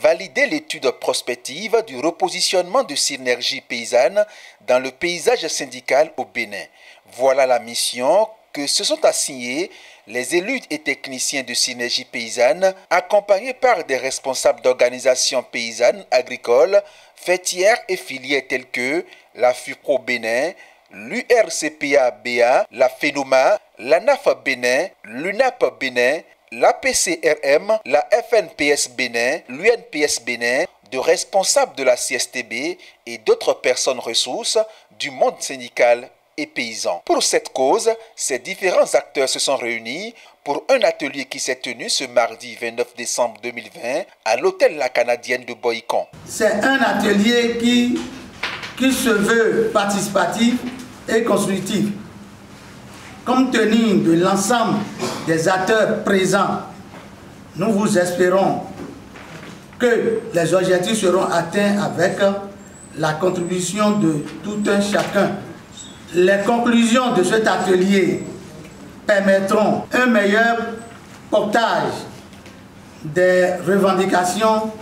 valider l'étude prospective du repositionnement de Synergie paysanne dans le paysage syndical au Bénin. Voilà la mission que se sont assignés les élus et techniciens de Synergie paysanne, accompagnés par des responsables d'organisations paysannes agricoles, fêtières et filières telles que la FUPRO Bénin, l'URCPA-BA, la FENOMA, l'ANAF Bénin, l'UNAP Bénin, l'APCRM, la FNPS Bénin, l'UNPS Bénin, de responsables de la CSTB et d'autres personnes ressources du monde syndical et paysan. Pour cette cause, ces différents acteurs se sont réunis pour un atelier qui s'est tenu ce mardi 29 décembre 2020 à l'hôtel La Canadienne de Boycon. C'est un atelier qui se veut participatif et constructif. Compte tenu de l'ensemble des acteurs présents, nous vous espérons que les objectifs seront atteints avec la contribution de tout un chacun. Les conclusions de cet atelier permettront un meilleur portage des revendications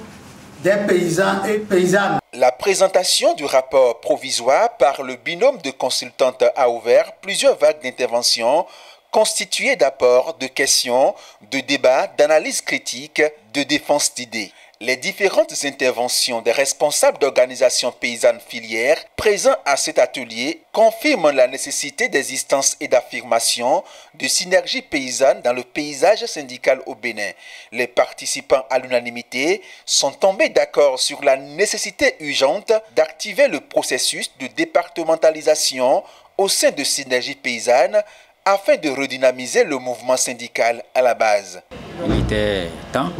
des paysans et paysannes. La présentation du rapport provisoire par le binôme de consultantes a ouvert plusieurs vagues d'interventions constituées d'apports, de questions, de débats, d'analyses critiques, de défense d'idées. Les différentes interventions des responsables d'organisations paysannes filières présents à cet atelier confirment la nécessité d'existence et d'affirmation de synergie paysanne dans le paysage syndical au Bénin. Les participants à l'unanimité sont tombés d'accord sur la nécessité urgente d'activer le processus de départementalisation au sein de synergie paysanne afin de redynamiser le mouvement syndical à la base. Il était temps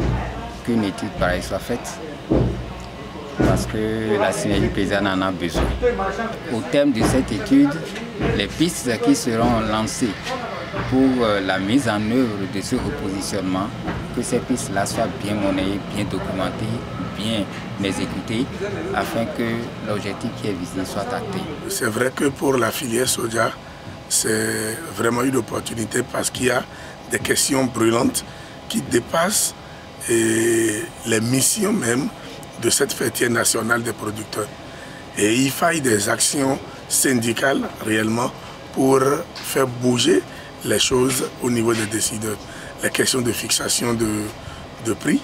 qu'une étude pareille soit faite parce que la synergie paysanne en a besoin. Au terme de cette étude, les pistes qui seront lancées pour la mise en œuvre de ce repositionnement, que ces pistes-là soient bien monnayées, bien documentées, bien exécutées, afin que l'objectif qui est visé soit atteint. C'est vrai que pour la filière soja, c'est vraiment une opportunité parce qu'il y a des questions brûlantes qui dépassent les missions même de cette fêtière nationale des producteurs. Et il faille des actions syndicales réellement pour faire bouger les choses au niveau des décideurs. Les questions de fixation de prix,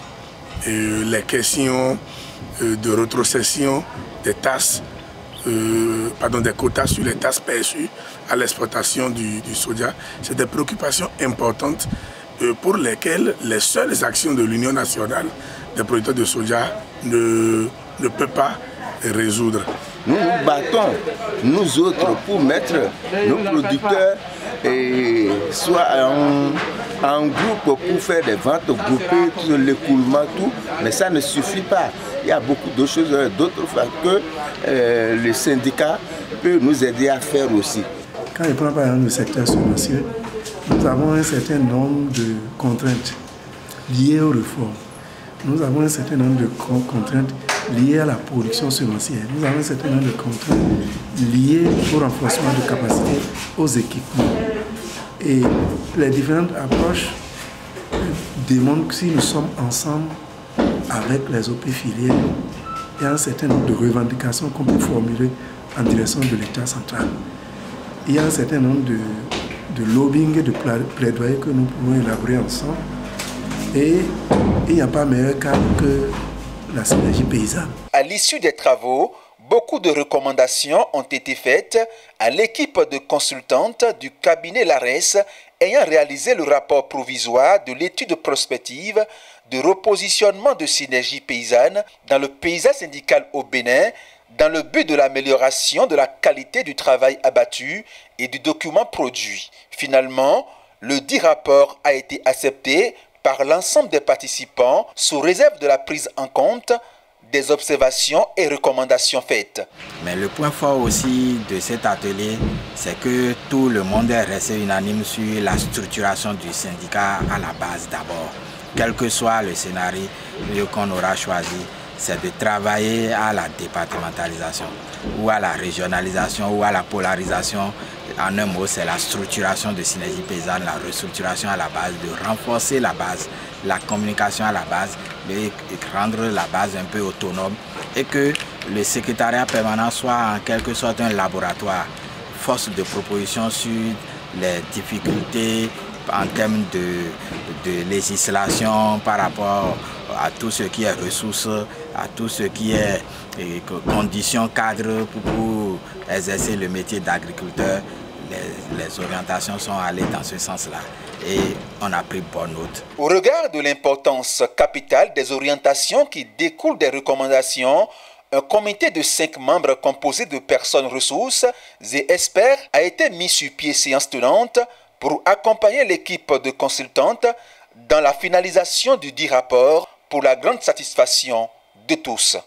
les questions de rétrocession des tasses, des quotas sur les tasses perçues à l'exportation du soja. C'est des préoccupations importantes pour lesquelles les seules actions de l'Union nationale des producteurs de soja ne peut pas résoudre. Nous nous battons, nous autres, pour mettre nos producteurs soit en groupe pour faire des ventes groupées, l'écoulement, tout, mais ça ne suffit pas. Il y a beaucoup d'autres choses, d'autres que le syndicat peut nous aider à faire aussi. Quand je prends par exemple le secteur semencier, nous avons un certain nombre de contraintes liées aux réformes. Nous avons un certain nombre de contraintes liées à la production semencière. Nous avons un certain nombre de contraintes liées au renforcement de capacité, aux équipements. Et les différentes approches démontrent que si nous sommes ensemble avec les OP filières, il y a un certain nombre de revendications qu'on peut formuler en direction de l'État central. Il y a un certain nombre de lobbying et de plaidoyer que nous pouvons élaborer ensemble. Et il n'y a pas meilleur cadre que la synergie paysanne. À l'issue des travaux, beaucoup de recommandations ont été faites à l'équipe de consultantes du cabinet LARES ayant réalisé le rapport provisoire de l'étude prospective de repositionnement de synergie paysanne dans le paysage syndical au Bénin, dans le but de l'amélioration de la qualité du travail abattu et du document produit. Finalement, le dit rapport a été accepté par l'ensemble des participants sous réserve de la prise en compte des observations et recommandations faites. Mais le point fort aussi de cet atelier, c'est que tout le monde est resté unanime sur la structuration du syndicat à la base d'abord. Quel que soit le scénario qu'on aura choisi, c'est de travailler à la départementalisation ou à la régionalisation ou à la polarisation. En un mot, c'est la structuration de Synergie paysanne, la restructuration à la base, de renforcer la base, la communication à la base, de rendre la base un peu autonome et que le secrétariat permanent soit en quelque sorte un laboratoire, force de proposition sur les difficultés en termes de législation par rapport à tout ce qui est ressources, à tout ce qui est conditions cadres pour exercer le métier d'agriculteur. Les orientations sont allées dans ce sens-là et on a pris bonne note. Au regard de l'importance capitale des orientations qui découlent des recommandations, un comité de 5 membres composé de personnes ressources et experts a été mis sur pied séance tenante pour accompagner l'équipe de consultantes dans la finalisation du dit rapport pour la grande satisfaction de tous.